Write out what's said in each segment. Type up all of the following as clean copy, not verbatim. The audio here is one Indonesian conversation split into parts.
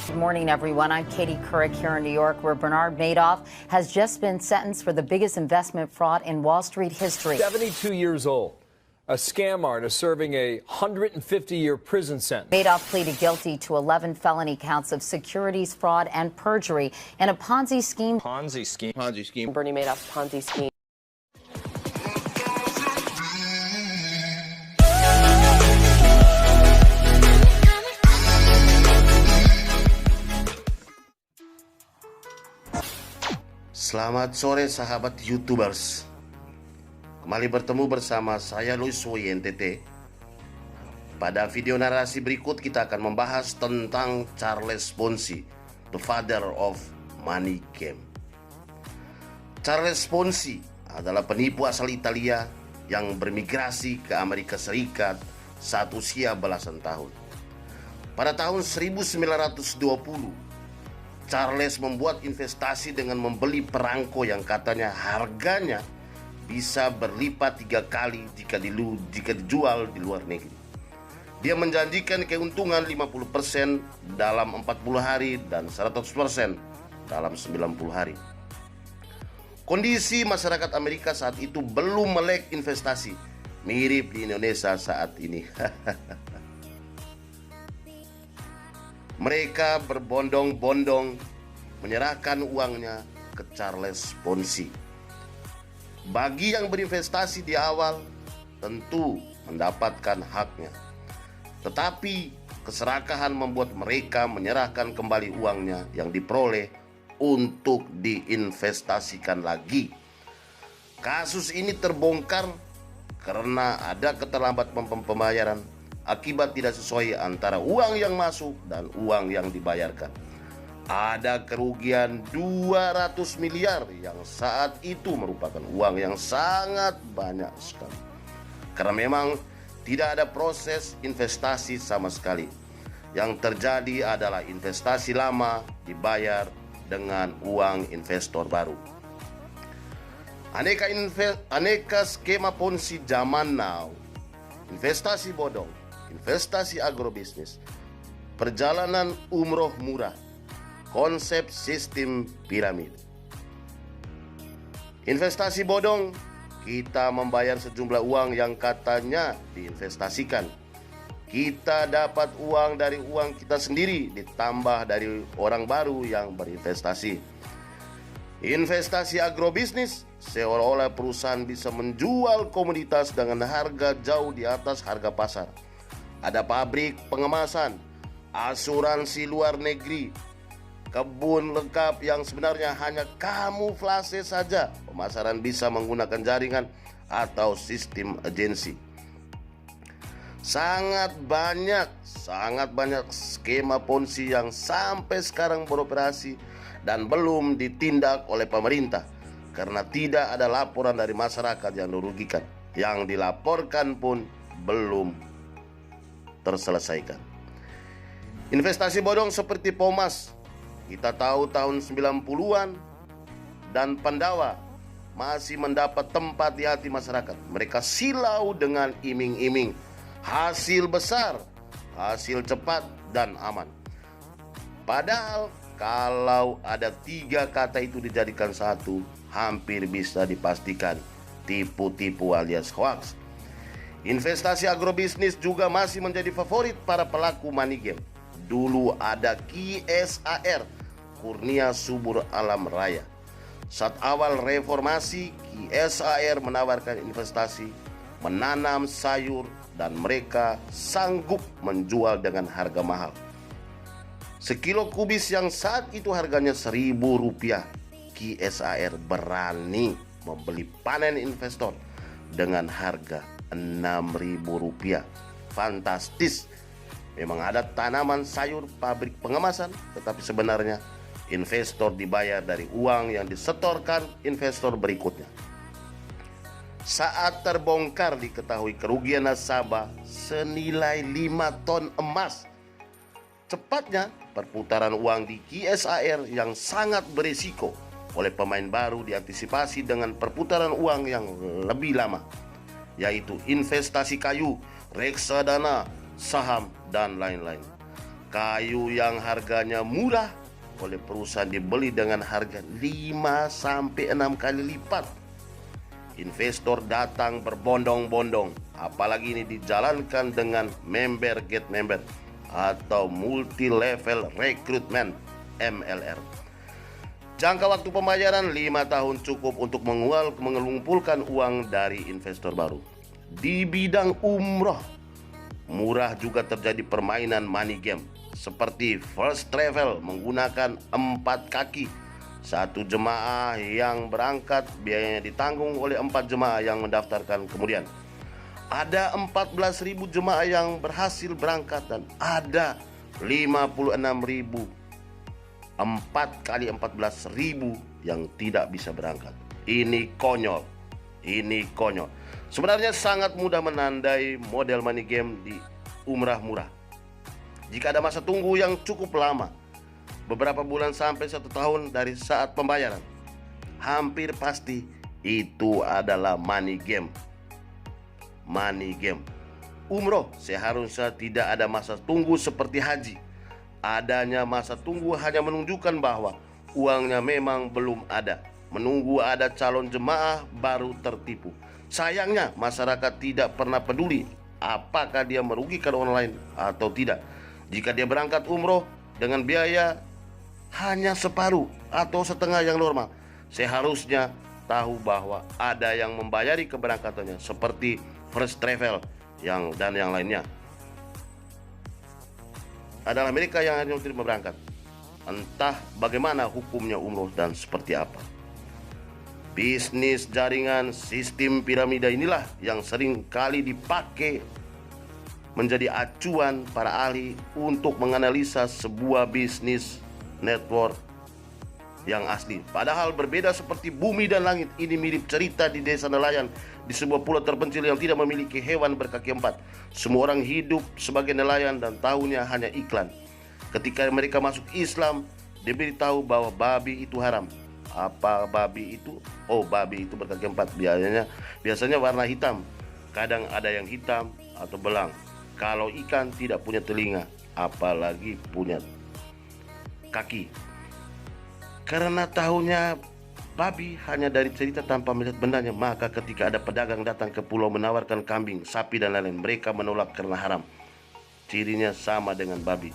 Good morning, everyone. I'm Katie Couric here in New York, where Bernard Madoff has just been sentenced for the biggest investment fraud in Wall Street history. 72 years old. A scam artist serving a 150-year prison sentence. Madoff pleaded guilty to 11 felony counts of securities fraud and perjury in a Ponzi scheme. Ponzi scheme. Bernie Madoff's Ponzi scheme. Selamat sore sahabat YouTubers. Kembali bertemu bersama saya Luis WNTT. Pada video narasi berikut kita akan membahas tentang Charles Ponzi, the father of money game. Charles Ponzi adalah penipu asal Italia yang bermigrasi ke Amerika Serikat saat usia belasan tahun. Pada tahun 1920, Charles membuat investasi dengan membeli perangko yang katanya harganya bisa berlipat 3 kali jika dijual di luar negeri. Dia menjanjikan keuntungan 50% dalam 40 hari dan 100% dalam 90 hari. Kondisi masyarakat Amerika saat itu belum melek investasi, mirip di Indonesia saat ini. Mereka berbondong-bondong menyerahkan uangnya ke Charles Ponzi. Bagi yang berinvestasi di awal, tentu mendapatkan haknya. Tetapi keserakahan membuat mereka menyerahkan kembali uangnya yang diperoleh untuk diinvestasikan lagi. Kasus ini terbongkar karena ada keterlambatan pembayaran akibat tidak sesuai antara uang yang masuk dan uang yang dibayarkan. Ada kerugian 200 miliar yang saat itu merupakan uang yang sangat banyak sekali. Karena memang tidak ada proses investasi sama sekali. Yang terjadi adalah investasi lama dibayar dengan uang investor baru. Aneka skema Ponzi zaman now, investasi bodong, investasi agrobisnis, perjalanan umroh murah, konsep sistem piramid. Investasi bodong, kita membayar sejumlah uang yang katanya diinvestasikan. Kita dapat uang dari uang kita sendiri ditambah dari orang baru yang berinvestasi. Investasi agrobisnis, seolah-olah perusahaan bisa menjual komoditas dengan harga jauh di atas harga pasar. Ada pabrik pengemasan, asuransi luar negeri, kebun lengkap yang sebenarnya hanya kamuflase saja. Pemasaran bisa menggunakan jaringan atau sistem agensi. Sangat banyak skema Ponzi yang sampai sekarang beroperasi dan belum ditindak oleh pemerintah karena tidak ada laporan dari masyarakat yang dirugikan. Yang dilaporkan pun belum terselesaikan. Investasi bodong seperti Pomas, kita tahu tahun 90-an, dan Pandawa masih mendapat tempat di hati masyarakat. Mereka silau dengan iming-iming hasil besar, hasil cepat dan aman. Padahal kalau ada 3 kata itu dijadikan satu, hampir bisa dipastikan tipu-tipu alias hoax. Investasi agrobisnis juga masih menjadi favorit para pelaku money game. Dulu ada KSAR, Kurnia Subur Alam Raya. Saat awal reformasi, KSAR menawarkan investasi, menanam sayur, dan mereka sanggup menjual dengan harga mahal. Sekilo kubis yang saat itu harganya Rp1.000, KSAR berani membeli panen investor dengan harga Rp6.000. Fantastis. Memang ada tanaman sayur pabrik pengemasan, tetapi sebenarnya investor dibayar dari uang yang disetorkan investor berikutnya. Saat terbongkar diketahui kerugian nasabah senilai 5 ton emas. Cepatnya perputaran uang di KSAR yang sangat berisiko oleh pemain baru diantisipasi dengan perputaran uang yang lebih lama, yaitu investasi kayu, reksadana, saham, dan lain-lain. Kayu yang harganya murah oleh perusahaan dibeli dengan harga 5-6 kali lipat. Investor datang berbondong-bondong, apalagi ini dijalankan dengan member get member atau multi level recruitment MLR. Jangka waktu pembayaran 5 tahun cukup untuk mengumpulkan uang dari investor baru. Di bidang umroh, murah juga terjadi permainan money game seperti first travel menggunakan 4 kaki. Satu jemaah yang berangkat biayanya ditanggung oleh 4 jemaah yang mendaftarkan kemudian. Ada 14.000 jemaah yang berhasil berangkat dan ada 56.000. 4 kali 14.000 yang tidak bisa berangkat. Ini konyol. Ini konyol. Sebenarnya sangat mudah menandai model money game di umrah murah. Jika ada masa tunggu yang cukup lama, beberapa bulan sampai 1 tahun dari saat pembayaran, hampir pasti itu adalah money game. Money game. Umroh seharusnya tidak ada masa tunggu seperti haji. Adanya masa tunggu hanya menunjukkan bahwa uangnya memang belum ada. Menunggu ada calon jemaah baru tertipu. Sayangnya masyarakat tidak pernah peduli apakah dia merugikan orang lain atau tidak. Jika dia berangkat umroh dengan biaya hanya separuh atau setengah yang normal, seharusnya tahu bahwa ada yang membayari keberangkatannya seperti first travel dan yang lainnya. Adalah mereka yang hanya terima berangkat. Entah bagaimana hukumnya umroh dan seperti apa. Bisnis jaringan sistem piramida inilah yang sering kali dipakai menjadi acuan para ahli untuk menganalisa sebuah bisnis network yang asli. Padahal berbeda seperti bumi dan langit. Ini mirip cerita di desa nelayan di sebuah pulau terpencil yang tidak memiliki hewan berkaki 4. Semua orang hidup sebagai nelayan dan tahunya hanya iklan. Ketika mereka masuk Islam, diberitahu bahwa babi itu haram. Apa babi itu? Oh, babi itu berkaki 4. Biasanya warna hitam. Kadang ada yang hitam atau belang. Kalau ikan tidak punya telinga, apalagi punya kaki. Karena tahunya babi hanya dari cerita tanpa melihat bendanya, maka ketika ada pedagang datang ke pulau menawarkan kambing, sapi dan lain-lain, mereka menolak karena haram. Cirinya sama dengan babi.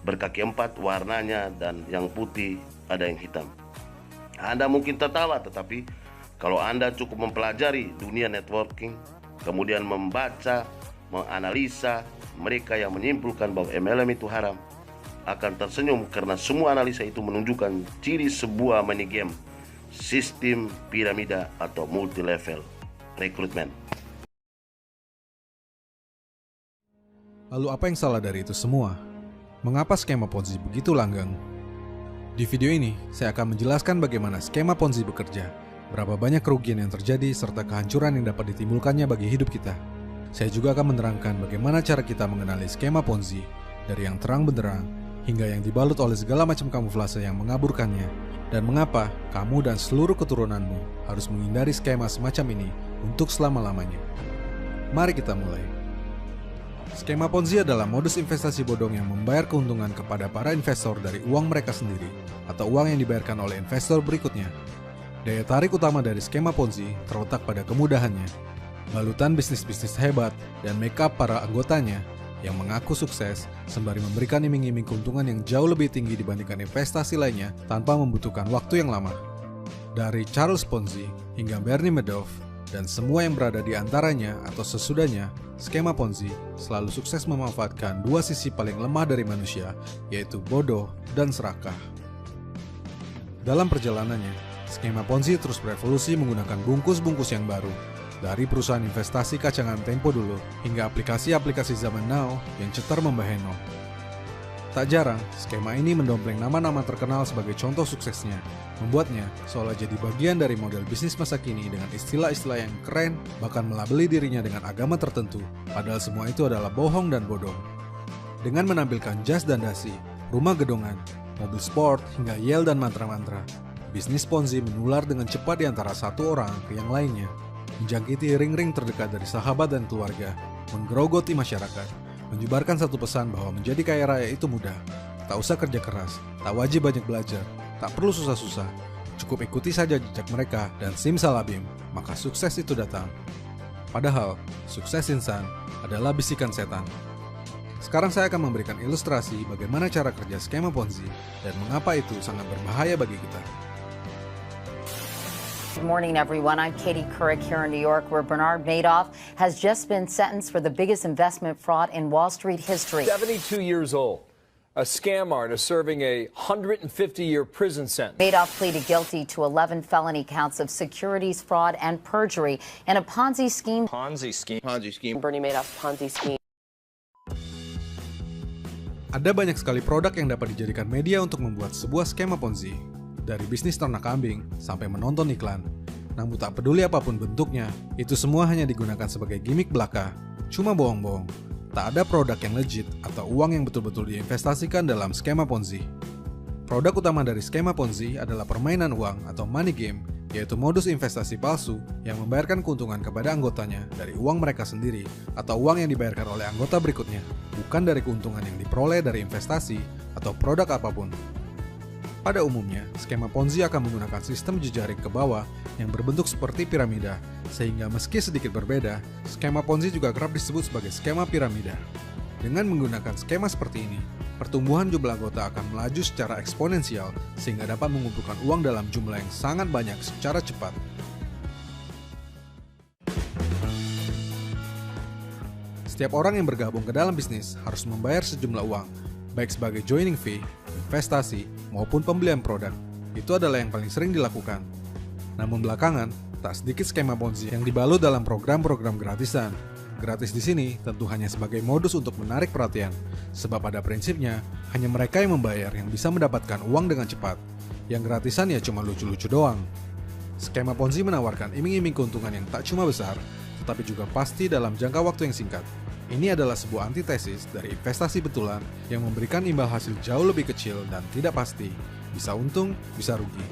Berkaki 4 warnanya dan yang putih ada yang hitam. Anda mungkin tertawa, tetapi kalau Anda cukup mempelajari dunia networking, kemudian membaca, menganalisa mereka yang menyimpulkan bahwa MLM itu haram, akan tersenyum karena semua analisa itu menunjukkan ciri sebuah money game, sistem piramida atau multi level recruitment. Lalu apa yang salah dari itu semua? Mengapa skema Ponzi begitu langgang? Di video ini, saya akan menjelaskan bagaimana skema Ponzi bekerja, berapa banyak kerugian yang terjadi, serta kehancuran yang dapat ditimbulkannya bagi hidup kita. Saya juga akan menerangkan bagaimana cara kita mengenali skema Ponzi, dari yang terang benderang hingga yang dibalut oleh segala macam kamuflase yang mengaburkannya, dan mengapa kamu dan seluruh keturunanmu harus menghindari skema semacam ini untuk selama-lamanya. Mari kita mulai. Skema Ponzi adalah modus investasi bodong yang membayar keuntungan kepada para investor dari uang mereka sendiri atau uang yang dibayarkan oleh investor berikutnya. Daya tarik utama dari skema Ponzi terletak pada kemudahannya. Balutan bisnis-bisnis hebat dan make up para anggotanya yang mengaku sukses sembari memberikan iming-iming keuntungan yang jauh lebih tinggi dibandingkan investasi lainnya tanpa membutuhkan waktu yang lama. Dari Charles Ponzi hingga Bernie Madoff dan semua yang berada di antaranya atau sesudahnya, skema Ponzi selalu sukses memanfaatkan dua sisi paling lemah dari manusia, yaitu bodoh dan serakah. Dalam perjalanannya, skema Ponzi terus berevolusi menggunakan bungkus-bungkus yang baru, dari perusahaan investasi kacangan tempo dulu hingga aplikasi-aplikasi zaman now yang cetar membaheno. Tak jarang, skema ini mendompleng nama-nama terkenal sebagai contoh suksesnya, membuatnya seolah jadi bagian dari model bisnis masa kini dengan istilah-istilah yang keren, bahkan melabeli dirinya dengan agama tertentu, padahal semua itu adalah bohong dan bodoh. Dengan menampilkan jas dan dasi, rumah gedongan, mobil sport, hingga yel dan mantra-mantra, bisnis Ponzi menular dengan cepat di antara satu orang ke yang lainnya, menjangkiti ring-ring terdekat dari sahabat dan keluarga, menggerogoti masyarakat, menyebarkan satu pesan bahwa menjadi kaya raya itu mudah. Tak usah kerja keras, tak wajib banyak belajar, tak perlu susah-susah. Cukup ikuti saja jejak mereka dan simsalabim, maka sukses itu datang. Padahal, sukses insan adalah bisikan setan. Sekarang saya akan memberikan ilustrasi bagaimana cara kerja skema Ponzi dan mengapa itu sangat berbahaya bagi kita. Good morning, everyone. I'm Katie Couric here in New York, where Bernard Madoff has just been sentenced for the biggest investment fraud in Wall Street history. 72 years old. A scam artist serving a 150-year prison sentence. Madoff pleaded guilty to 11 felony counts of securities fraud and perjury in a Ponzi scheme. Bernie Madoff's Ponzi scheme. Ada banyak sekali produk yang dapat dijadikan media untuk membuat sebuah skema Ponzi. Dari bisnis ternak kambing sampai menonton iklan. Namun tak peduli apapun bentuknya, itu semua hanya digunakan sebagai gimmick belaka. Cuma bohong-bohong. Tak ada produk yang legit atau uang yang betul-betul diinvestasikan dalam skema Ponzi. Produk utama dari skema Ponzi adalah permainan uang atau money game, yaitu modus investasi palsu yang membayarkan keuntungan kepada anggotanya dari uang mereka sendiri atau uang yang dibayarkan oleh anggota berikutnya, bukan dari keuntungan yang diperoleh dari investasi atau produk apapun. Pada umumnya, skema Ponzi akan menggunakan sistem jejaring ke bawah yang berbentuk seperti piramida, sehingga meski sedikit berbeda, skema Ponzi juga kerap disebut sebagai skema piramida. Dengan menggunakan skema seperti ini, pertumbuhan jumlah anggota akan melaju secara eksponensial sehingga dapat mengumpulkan uang dalam jumlah yang sangat banyak secara cepat. Setiap orang yang bergabung ke dalam bisnis harus membayar sejumlah uang, baik sebagai joining fee, investasi, maupun pembelian produk. Itu adalah yang paling sering dilakukan. Namun belakangan, tak sedikit skema Ponzi yang dibalut dalam program-program gratisan. Gratis di sini tentu hanya sebagai modus untuk menarik perhatian, sebab pada prinsipnya hanya mereka yang membayar yang bisa mendapatkan uang dengan cepat. Yang gratisan ya cuma lucu-lucu doang. Skema Ponzi menawarkan iming-iming keuntungan yang tak cuma besar, tetapi juga pasti dalam jangka waktu yang singkat. Ini adalah sebuah antitesis dari investasi betulan yang memberikan imbal hasil jauh lebih kecil dan tidak pasti, bisa untung, bisa rugi.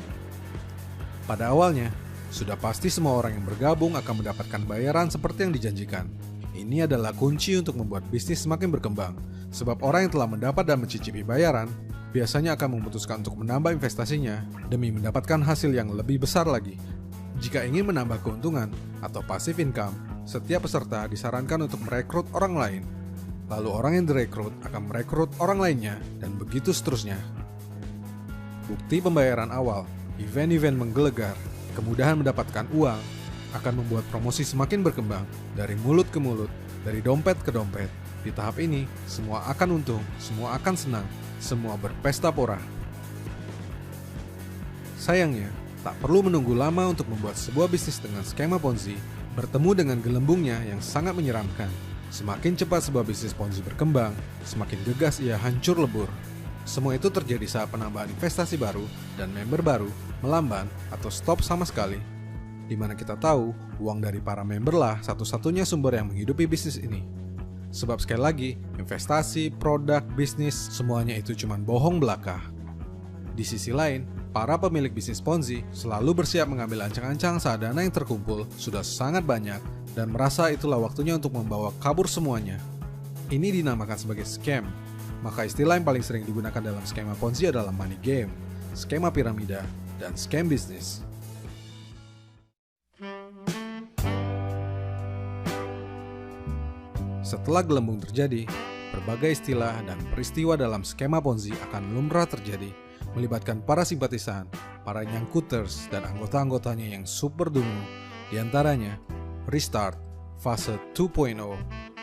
Pada awalnya, sudah pasti semua orang yang bergabung akan mendapatkan bayaran seperti yang dijanjikan. Ini adalah kunci untuk membuat bisnis semakin berkembang, sebab orang yang telah mendapat dan mencicipi bayaran biasanya akan memutuskan untuk menambah investasinya demi mendapatkan hasil yang lebih besar lagi. Jika ingin menambah keuntungan atau passive income, setiap peserta disarankan untuk merekrut orang lain. Lalu orang yang direkrut akan merekrut orang lainnya, dan begitu seterusnya. Bukti pembayaran awal, event-event menggelegar, kemudahan mendapatkan uang, akan membuat promosi semakin berkembang dari mulut ke mulut, dari dompet ke dompet. Di tahap ini, semua akan untung, semua akan senang, semua berpesta pora. Sayangnya, tak perlu menunggu lama untuk membuat sebuah bisnis dengan skema Ponzi bertemu dengan gelembungnya yang sangat menyeramkan. Semakin cepat sebuah bisnis Ponzi berkembang, semakin gegas ia hancur lebur. Semua itu terjadi saat penambahan investasi baru dan member baru melamban atau stop sama sekali. Di mana kita tahu, uang dari para member lah satu-satunya sumber yang menghidupi bisnis ini. Sebab sekali lagi, investasi, produk, bisnis, semuanya itu cuma bohong belaka. Di sisi lain, para pemilik bisnis Ponzi selalu bersiap mengambil ancang-ancang saat dana yang terkumpul sudah sangat banyak dan merasa itulah waktunya untuk membawa kabur semuanya. Ini dinamakan sebagai scam. Maka istilah yang paling sering digunakan dalam skema Ponzi adalah money game, skema piramida, dan scam bisnis. Setelah gelembung terjadi, berbagai istilah dan peristiwa dalam skema Ponzi akan lumrah terjadi, melibatkan para simpatisan, para nyangkuters, dan anggota-anggotanya yang super dungu, diantaranya restart, fase 2.0,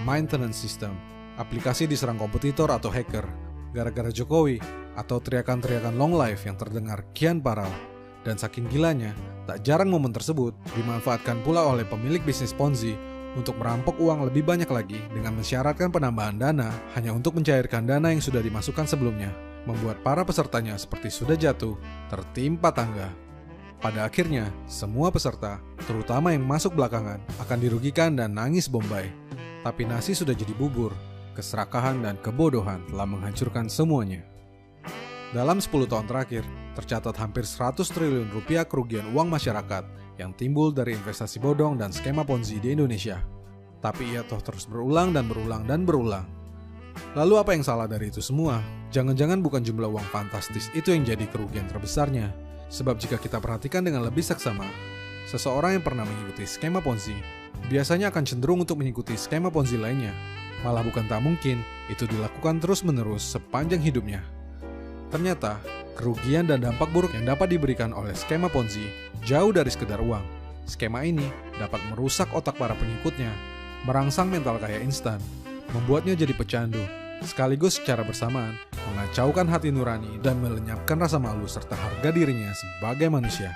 maintenance system, aplikasi diserang kompetitor atau hacker, gara-gara Jokowi, atau teriakan-teriakan long life yang terdengar kian parah. Dan saking gilanya, tak jarang momen tersebut dimanfaatkan pula oleh pemilik bisnis Ponzi untuk merampok uang lebih banyak lagi dengan mensyaratkan penambahan dana hanya untuk mencairkan dana yang sudah dimasukkan sebelumnya, membuat para pesertanya seperti sudah jatuh, tertimpa tangga. Pada akhirnya, semua peserta, terutama yang masuk belakangan, akan dirugikan dan nangis bombay. Tapi nasi sudah jadi bubur, keserakahan dan kebodohan telah menghancurkan semuanya. Dalam 10 tahun terakhir, tercatat hampir 100 triliun rupiah kerugian uang masyarakat yang timbul dari investasi bodong dan skema Ponzi di Indonesia. Tapi ia toh terus berulang dan berulang dan berulang. Lalu apa yang salah dari itu semua? Jangan-jangan bukan jumlah uang fantastis itu yang jadi kerugian terbesarnya. Sebab jika kita perhatikan dengan lebih seksama, seseorang yang pernah mengikuti skema Ponzi biasanya akan cenderung untuk mengikuti skema Ponzi lainnya. Malah bukan tak mungkin itu dilakukan terus-menerus sepanjang hidupnya. Ternyata, kerugian dan dampak buruk yang dapat diberikan oleh skema Ponzi jauh dari sekedar uang. Skema ini dapat merusak otak para pengikutnya, merangsang mental kaya instan, membuatnya jadi pecandu, sekaligus secara bersamaan mengacaukan hati nurani dan melenyapkan rasa malu serta harga dirinya sebagai manusia.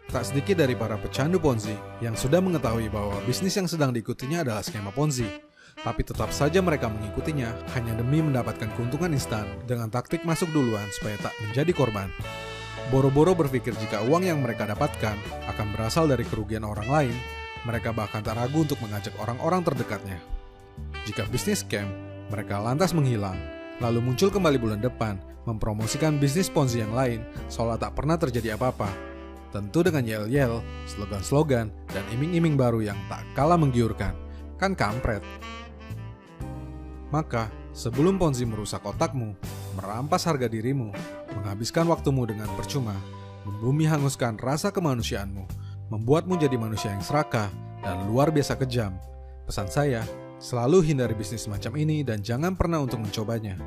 Tak sedikit dari para pecandu Ponzi yang sudah mengetahui bahwa bisnis yang sedang diikutinya adalah skema Ponzi, tapi tetap saja mereka mengikutinya hanya demi mendapatkan keuntungan instan dengan taktik masuk duluan supaya tak menjadi korban. Boro-boro berpikir jika uang yang mereka dapatkan akan berasal dari kerugian orang lain, mereka bahkan tak ragu untuk mengajak orang-orang terdekatnya. Jika bisnis scam, mereka lantas menghilang, lalu muncul kembali bulan depan, mempromosikan bisnis Ponzi yang lain, seolah tak pernah terjadi apa-apa. Tentu dengan yel-yel, slogan-slogan, dan iming-iming baru yang tak kalah menggiurkan. Kan kampret. Maka, sebelum Ponzi merusak otakmu, merampas harga dirimu, menghabiskan waktumu dengan percuma, membumi hanguskan rasa kemanusiaanmu, membuatmu jadi manusia yang serakah dan luar biasa kejam. Pesan saya, selalu hindari bisnis semacam ini dan jangan pernah untuk mencobanya.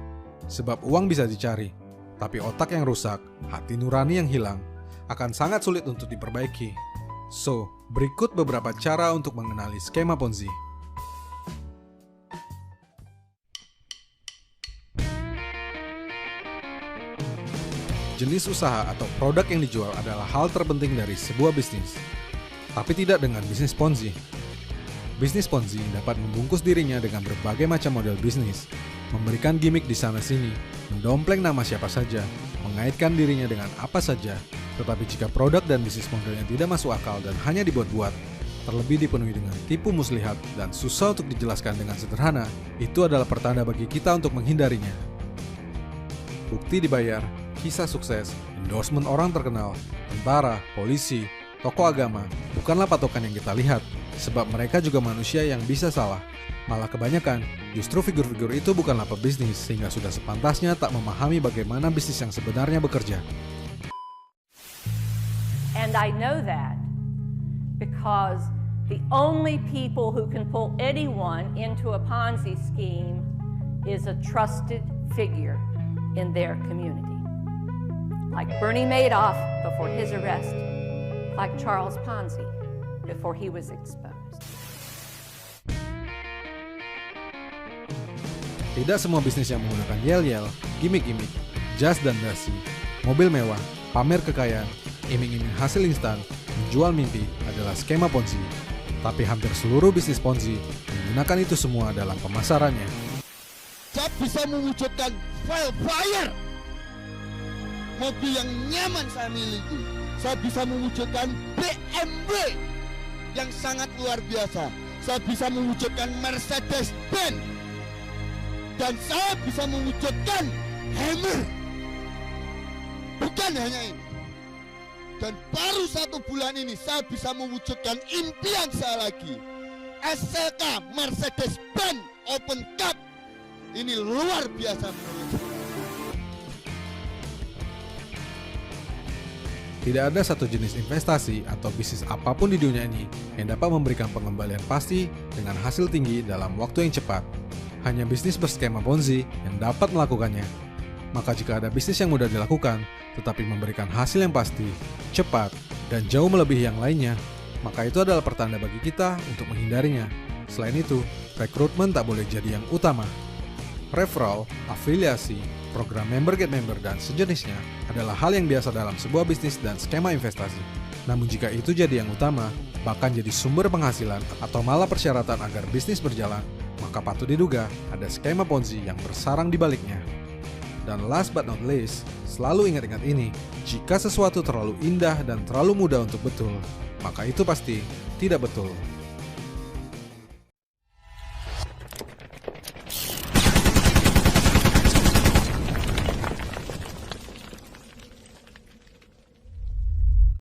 Sebab uang bisa dicari, tapi otak yang rusak, hati nurani yang hilang, akan sangat sulit untuk diperbaiki. So, berikut beberapa cara untuk mengenali skema Ponzi. Jenis usaha atau produk yang dijual adalah hal terpenting dari sebuah bisnis. Tapi tidak dengan bisnis Ponzi. Bisnis Ponzi dapat membungkus dirinya dengan berbagai macam model bisnis, memberikan gimmick di sana-sini, mendompleng nama siapa saja, mengaitkan dirinya dengan apa saja. Tetapi jika produk dan bisnis modelnya tidak masuk akal dan hanya dibuat-buat, terlebih dipenuhi dengan tipu muslihat dan susah untuk dijelaskan dengan sederhana, itu adalah pertanda bagi kita untuk menghindarinya. Bukti dibayar, kisah sukses, endorsement orang terkenal, tentara, polisi, tokoh agama, bukanlah patokan yang kita lihat, sebab mereka juga manusia yang bisa salah. Malah kebanyakan, justru figur-figur itu bukanlah pebisnis, sehingga sudah sepantasnya tak memahami bagaimana bisnis yang sebenarnya bekerja. And I know that because the only people who can pull anyone into a Ponzi scheme is a trusted figure in their community. Like Bernie Madoff before his arrest, like Charles Ponzi before he was exposed. Tidak semua bisnis yang menggunakan yel-yel, gimmick-gimmick, jas dan dasi, mobil mewah, pamer kekayaan, iming-iming hasil instan, menjual mimpi adalah skema Ponzi. Tapi hampir seluruh bisnis Ponzi menggunakan itu semua dalam pemasarannya. Saya bisa mewujudkan Wildfire, mobil yang nyaman saya miliki. Saya bisa mewujudkan BMW yang sangat luar biasa. Saya bisa mewujudkan Mercedes-Benz. Dan saya bisa mewujudkan Hammer. Bukan hanya ini. Dan baru 1 bulan ini saya bisa mewujudkan impian saya lagi. SLK Mercedes-Benz Open Cup. Ini luar biasa menurut saya. Tidak ada satu jenis investasi atau bisnis apapun di dunia ini yang dapat memberikan pengembalian pasti dengan hasil tinggi dalam waktu yang cepat. Hanya bisnis berskema Ponzi yang dapat melakukannya. Maka jika ada bisnis yang mudah dilakukan, tetapi memberikan hasil yang pasti, cepat, dan jauh melebihi yang lainnya, maka itu adalah pertanda bagi kita untuk menghindarinya. Selain itu, rekrutmen tak boleh jadi yang utama. Referral, afiliasi, program member get member, dan sejenisnya adalah hal yang biasa dalam sebuah bisnis dan skema investasi. Namun jika itu jadi yang utama, bahkan jadi sumber penghasilan atau malah persyaratan agar bisnis berjalan, maka patut diduga ada skema Ponzi yang bersarang di baliknya. Dan last but not least, selalu ingat-ingat ini, jika sesuatu terlalu indah dan terlalu mudah untuk betul, maka itu pasti tidak betul.